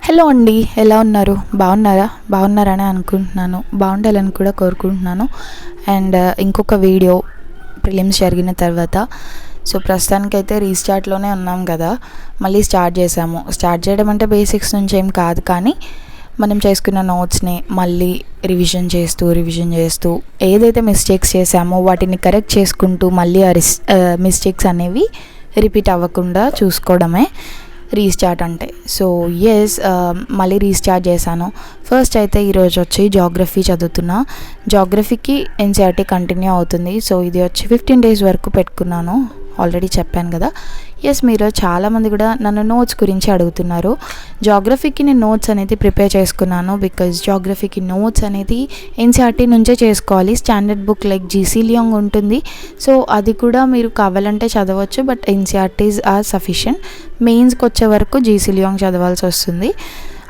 Hello అండి, ఎలా ఉన్నారు? బాగున్నారని అనుకుంటున్నాను. బాగుండాలని కూడా కోరుకుంటున్నాను. అండ్ ఇంకొక వీడియో ప్రిలిమ్స్ జరిగిన తర్వాత ప్రస్తుతానికైతే రీస్టార్ట్లోనే ఉన్నాం కదా. మళ్ళీ స్టార్ట్ చేయడం అంటే బేసిక్స్ నుంచి ఏం కాదు, కానీ మనం చేసుకున్న నోట్స్ని మళ్ళీ రివిజన్ చేస్తూ ఏదైతే మిస్టేక్స్ చేసామో వాటిని కరెక్ట్ చేసుకుంటూ మళ్ళీ మిస్టేక్స్ అనేవి రిపీట్ అవ్వకుండా చూసుకోవడమే రీస్టార్ట్ అంటే. మళ్ళీ రీస్టార్ట్ చేశాను. ఫస్ట్ అయితే ఈరోజు వచ్చి జాగ్రఫీ చదువుతున్నా. జాగ్రఫీకి ఎన్సీఆర్టీ కంటిన్యూ అవుతుంది. ఇది వచ్చి 15 days వరకు పెట్టుకున్నాను, ఆల్రెడీ చెప్పాను కదా. మీరు చాలామంది కూడా నన్ను నోట్స్ గురించి అడుగుతున్నారు. జాగ్రఫీకి నేను నోట్స్ అనేది ప్రిపేర్ చేసుకున్నాను. బికాజ్ జాగ్రఫీకి నోట్స్ అనేది ఎన్సీఆర్టీ నుంచే చేసుకోవాలి. Standard book like GC Leong ఉంటుంది, అది కూడా మీరు కావాలంటే చదవచ్చు. But NCERTs are sufficient. మెయిన్స్కి వచ్చే వరకు జీసీ లియాంగ్ చదవాల్సి వస్తుంది.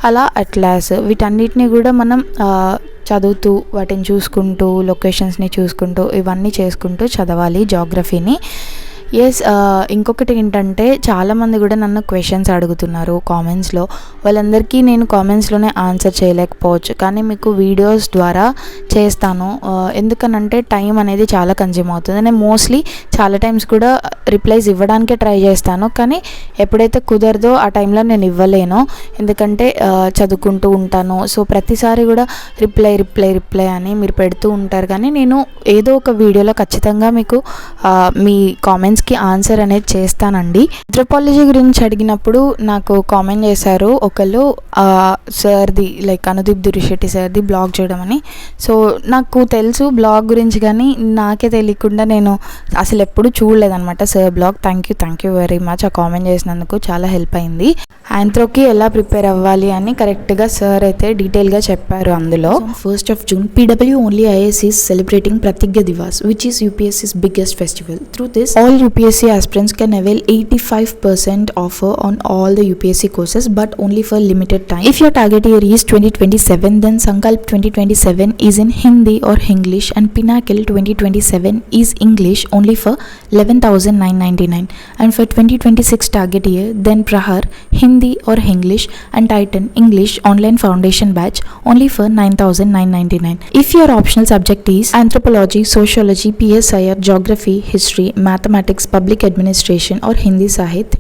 అలా అట్లాస్ వీటన్నిటిని కూడా మనం చదువుతూ వాటిని చూసుకుంటూ లొకేషన్స్ని చూసుకుంటూ ఇవన్నీ చేసుకుంటూ చదవాలి జాగ్రఫీని. ఇంకొకటి ఏంటంటే చాలామంది కూడా నన్ను క్వశ్చన్స్ అడుగుతున్నారు కామెంట్స్లో. వాళ్ళందరికీ నేను కామెంట్స్లోనే ఆన్సర్ చేయలేకపోవచ్చు, కానీ మీకు వీడియోస్ ద్వారా చేస్తాను. ఎందుకనంటే టైం అనేది చాలా కన్జ్యూమ్ అవుతుంది. నేను మోస్ట్లీ చాలా టైమ్స్ కూడా రిప్లైస్ ఇవ్వడానికే ట్రై చేస్తాను, కానీ ఎప్పుడైతే కుదరదో ఆ టైంలో నేను ఇవ్వలేను, ఎందుకంటే చదువుకుంటూ ఉంటాను. ప్రతిసారి కూడా రిప్లై అని మీరు పెడుతూ ఉంటారు, కానీ నేను ఏదో ఒక వీడియోలో ఖచ్చితంగా మీకు మీ కామెంట్స్కి ఆన్సర్ అనేది చేస్తానండి. ఆంథ్రోపాలజీ గురించి అడిగినప్పుడు నాకు కామెంట్ చేశారు ఒకళ్ళు, సార్ది లైక్ అనుదీప్ దురిశెట్టి సార్ది బ్లాగ్ చేయడమని. నాకు తెలుసు బ్లాగ్ గురించి, కానీ నాకే తెలియకుండా నేను అసలు ఎప్పుడు చూడలేదన్నమాట sir blog. Thank you very much ఆ కామెంట్ చేసినందుకు, చాలా హెల్ప్ అయింది. ఆంథ్రోకి ఎలా ప్రిపేర్ అవ్వాలి అని కరెక్ట్గా సార్ అయితే డీటెయిల్గా చెప్పారు అందులో. 1st of June, PW only IAS is celebrating Pratigya Divas, which is UPSC's biggest festival. Through this, all UPSC aspirants can avail 85% offer on all the UPSC courses, but only for limited time. If your target year is 2027, then Sankalp 2027 is in Hindi or English, and Pinnacle 2027 is English only for 11,999. And for 2026 target year, then Prahar Hindi or English and Titan English online foundation batch only for 9,999. If your optional subject is anthropology, sociology, PSIR, geography, history, mathematics, public administration or Hindi Sahit,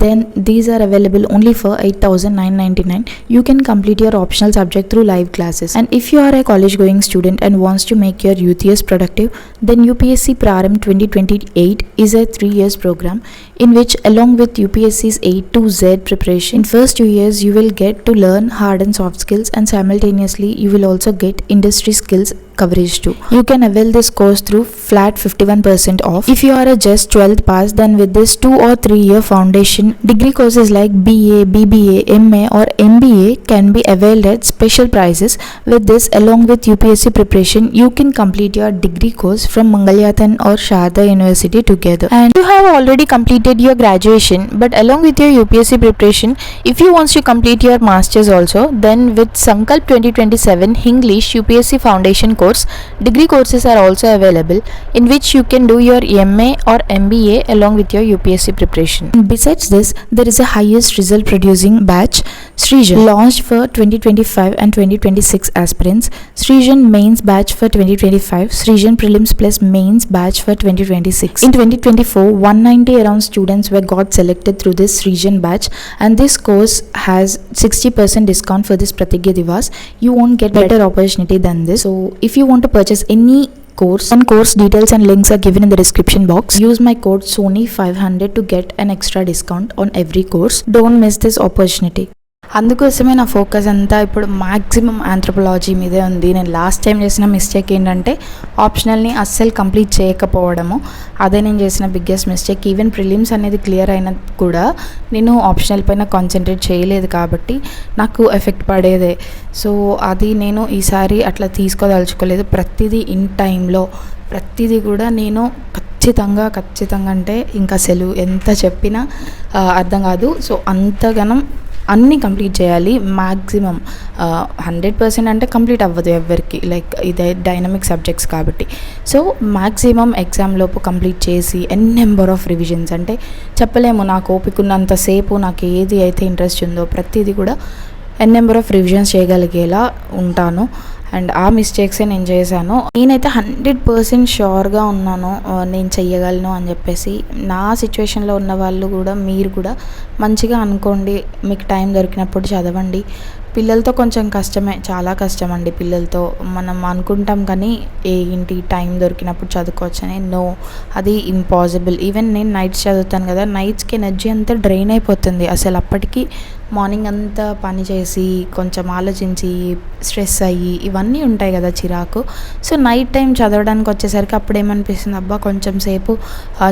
then these are available only for 8,999. You can complete your optional subject through live classes. And if you are a college going student and wants to make your youth years productive, then UPSC Prarambh 2028 is a 3 years program in which, along with UPSC's A to Z preparation, in first 2 years you will get to learn hard and soft skills, and simultaneously you will also get industry skills coverage too. You can avail this course through flat 51% off. If you are a just 12th pass, then with this 2 or 3 year foundation degree courses like BA, BBA, MA or MBA can be availed at special prices. With this, along with UPSC preparation, you can complete your degree course from Mangalyathan or Sharda University together. And you have already completed your graduation, but along with your UPSC preparation, if you want to complete your masters also, then with Sankalp 2027 English UPSC foundation course, degree courses are also available, in which you can do your MA or MBA along with your UPSC preparation. Besides this, there is a highest result producing batch, Srijan, launched for 2025 and 2026 aspirants, Srijan mains batch for 2025, Srijan prelims plus mains batch for 2026. In 2024, 190 around students were got selected through this Srijan batch, and this course has 60% discount for this Pratigya Divas. You won't get better opportunity than this. So if you want to purchase any course, and course details and links are given in the description box. Use my code SONY500 to get an extra discount on every course. Don't miss this opportunity. అందుకోసమే నా focus అంతా ఇప్పుడు maximum anthropology మీదే ఉంది. నేను last time చేసిన mistake ఏంటంటే ఆప్షనల్ని అస్సలు కంప్లీట్ చేయకపోవడము. అదే నేను చేసిన బిగ్గెస్ట్ మిస్టేక్. ఈవెన్ ప్రిలిమ్స్ అనేది క్లియర్ అయినా కూడా నేను ఆప్షనల్ పైన కాన్సన్ట్రేట్ చేయలేదు, కాబట్టి నాకు ఎఫెక్ట్ పడేదే. అది నేను ఈసారి అట్లా తీసుకోదలుచుకోలేదు. ప్రతిదీ ఇన్ టైంలో, ప్రతిదీ కూడా నేను ఖచ్చితంగా అంటే ఇంకా అసలు ఎంత చెప్పినా అర్థం కాదు. అంతగానం అన్నీ కంప్లీట్ చేయాలి. మ్యాక్సిమం 100% అంటే కంప్లీట్ అవ్వదు ఎవరికి, లైక్ ఇదే డైనమిక్ సబ్జెక్ట్స్ కాబట్టి. మ్యాక్సిమం ఎగ్జామ్ లోపు కంప్లీట్ చేసి నెంబర్ ఆఫ్ రివిజన్స్ అంటే చెప్పలేము. నాకు ఓపిక ఉన్నంతసేపు నాకు ఏది అయితే ఇంట్రెస్ట్ ఉందో ప్రతిదీ కూడా నెంబర్ ఆఫ్ రివిజన్స్ చేయగలిగేలా ఉంటాను. అండ్ ఆ మిస్టేక్సే నేను చేశాను. నేనైతే 100% షూర్గా ఉన్నాను నేను చెయ్యగలను అని చెప్పేసి. నా సిచ్యువేషన్లో ఉన్న వాళ్ళు కూడా, మీరు కూడా మంచిగా అనుకోండి, మీకు టైం దొరికినప్పుడు చదవండి. పిల్లలతో కొంచెం కష్టమే, చాలా కష్టం అండి. పిల్లలతో మనం అనుకుంటాం కానీ ఏంటి టైం దొరికినప్పుడు చదువుకోవచ్చని. నో, అది ఇంపాసిబుల్. ఈవెన్ నేను నైట్స్ చదువుతాను కదా, నైట్స్కి ఎనర్జీ అంతా డ్రైన్ అయిపోతుంది అసలు. అప్పటికి మార్నింగ్ అంతా పని చేసి కొంచెం ఆలోచించి స్ట్రెస్ అయ్యి ఇవన్నీ ఉంటాయి కదా, చిరాకు. సో నైట్ టైం చదవడానికి వచ్చేసరికి అప్పుడు ఏమనిపిస్తుంది, అబ్బా కొంచెం సేపు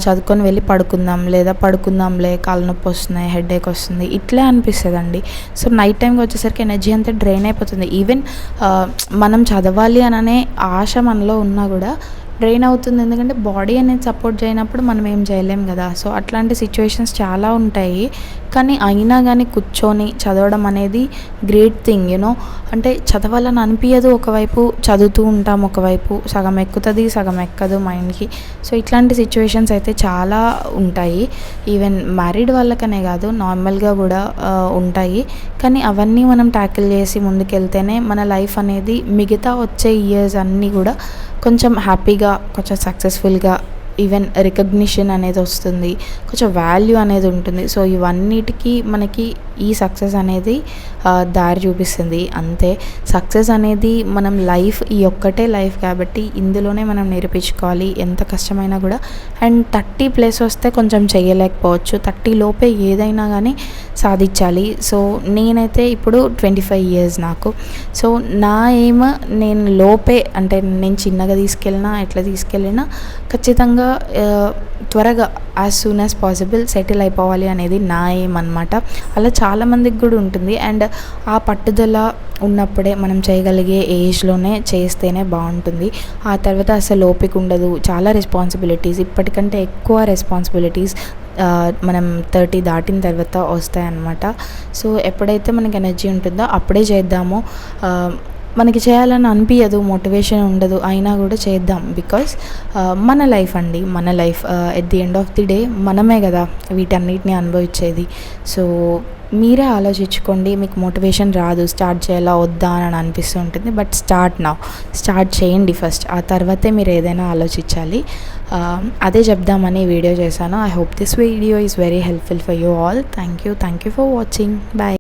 చదువుకొని వెళ్ళి పడుకుందాం, లేదా పడుకుందాంలే, కాళ్ళ నొప్పి వస్తున్నాయి, హెడేక్ వస్తుంది, ఇట్లే అనిపిస్తుంది అండి. సో నైట్ టైంకి వచ్చేసరికి ఎనర్జీ అంతా డ్రైన్ అయిపోతుంది. ఈవెన్ మనం చదవాలి అనే ఆశ మనలో ఉన్నా కూడా డ్రైన్ అవుతుంది. ఎందుకంటే బాడీ అనేది సపోర్ట్ చేయనప్పుడు మనం ఏం చేయలేం కదా. సో అట్లాంటి సిచ్యువేషన్స్ చాలా ఉంటాయి. కానీ అయినా కానీ కూర్చొని చదవడం అనేది గ్రేట్ థింగ్, యూనో. అంటే చదవాలని అనిపించదు, ఒకవైపు చదువుతూ ఉంటాం, ఒకవైపు సగం ఎక్కుతుంది, సగం ఎక్కదు మైండ్కి. సో ఇట్లాంటి సిచ్యువేషన్స్ అయితే చాలా ఉంటాయి. ఈవెన్ మ్యారీడ్ వాళ్ళకనే కాదు, నార్మల్గా కూడా ఉంటాయి. కానీ అవన్నీ మనం ట్యాకిల్ చేసి ముందుకెళ్తేనే మన లైఫ్ అనేది మిగతా వచ్చే ఇయర్స్ అన్నీ కూడా కొంచెం హ్యాపీగా, కొంచెం సక్సెస్ఫుల్గా, ఈవెన్ రికగ్నిషన్ అనేది వస్తుంది, కొంచెం వాల్యూ అనేది ఉంటుంది. సో ఇవన్నిటికీ మనకి ఈ సక్సెస్ అనేది దారి చూపిస్తుంది. అంతే, సక్సెస్ అనేది మనం లైఫ్, ఈ ఒక్కటే లైఫ్ కాబట్టి ఇందులోనే మనం నేర్పించుకోవాలి, ఎంత కష్టమైనా కూడా. అండ్ 30+ వస్తే కొంచెం చేయలేకపోవచ్చు, 30 లోపే ఏదైనా కానీ సాధించాలి. సో నేనైతే ఇప్పుడు 25 years నాకు. సో నా ఎయిమ్, నేను లోపే, అంటే నేను చిన్నగా తీసుకెళ్ళినా ఎట్లా తీసుకెళ్ళినా ఖచ్చితంగా త్వరగా as soon as possible settle అయిపోవాలి అనేది నా ఎయిమ్ అనమాట. అలా చాలామందికి కూడా ఉంటుంది. అండ్ ఆ పట్టుదల ఉన్నప్పుడే మనం చేయగలిగే ఏజ్లోనే చేస్తేనే బాగుంటుంది. ఆ తర్వాత అసలు ఓపిక ఉండదు, చాలా రెస్పాన్సిబిలిటీస్, ఇప్పటికంటే ఎక్కువ రెస్పాన్సిబిలిటీస్ మనం 30 దాటిన తర్వాత వస్తాయన్నమాట. సో ఎప్పుడైతే మనకి ఎనర్జీ ఉంటుందో అప్పుడే చేద్దాము. మనకి చేయాలని అనిపించదు, మోటివేషన్ ఉండదు, అయినా కూడా చేద్దాం. బికాస్ మన లైఫ్ అండి, మన life at the end of the day మనమే కదా వీటన్నిటిని అనుభవించేది. సో మీరే ఆలోచించుకోండి. మీకు మోటివేషన్ రాదు, స్టార్ట్ చేయాలా వద్దా అని అనిపిస్తూ ఉంటుంది. బట్ స్టార్ట్ చేయండి ఫస్ట్, ఆ తర్వాతే మీరు ఏదైనా ఆలోచించాలి. అదే చెప్దామని వీడియో చేశాను. I hope this video is very helpful for you all. Thank you for watching. Bye.